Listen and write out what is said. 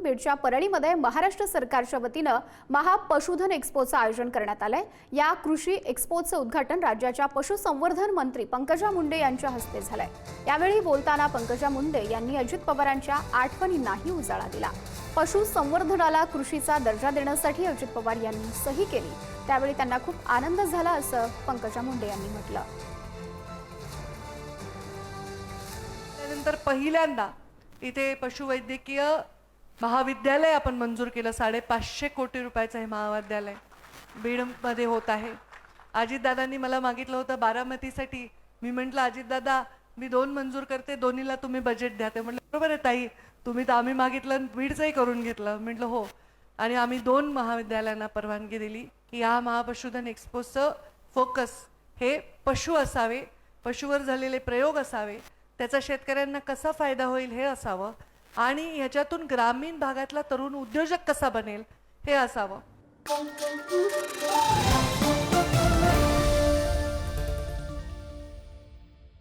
बीडच्या परळीमध्ये महाराष्ट्र सरकारच्या वतीनं महापशुधन एक्स्पोचं आयोजन करण्यात आलंय। या कृषी एक्स्पोचं उद्घाटन राज्याच्या पशुसंवर्धन मंत्री पंकजा मुंडे यांच्या हस्ते झालंय। यावेळी बोलताना पंकजा मुंडे यांनी अजित पवारांच्या आठवणींनाही उजाळा दिला। पशुसंवर्धनाला कृषीचा दर्जा देण्यासाठी अजित पवार यांनी सही केली, त्यावेळी त्यांना खूप आनंद झाला असं पंकजा मुंडे यांनी म्हटलं। त्यानंतर पहिल्यांदा इथे पशुवैद्यकीय महाविद्यालय आपण मंजूर केलं। 550 कोटी रुपयाचं हे महाविद्यालय बीडमध्ये होत आहे। अजितदादांनी मला मागितलं होतं बारामतीसाठी। मी म्हटलं अजितदादा मी 2 मंजूर करते, दोन्हीला तुम्ही बजेट द्या। ते म्हटलं बरोबर आहे ताई, तुम्ही तर आम्ही मागितलं बीडचंही करून घेतलं। म्हटलं हो, आणि आम्ही 2 महाविद्यालयांना परवानगी दिली की या महापशुधन एक्स्पोचं फोकस हे पशु असावे, पशुवर झालेले प्रयोग असावे, त्याचा शेतकऱ्यांना कसा फायदा होईल हे असावं, आणि ह्याच्यातून ग्रामीण भागातला तरुण उद्योजक कसा बनेल हे असावं।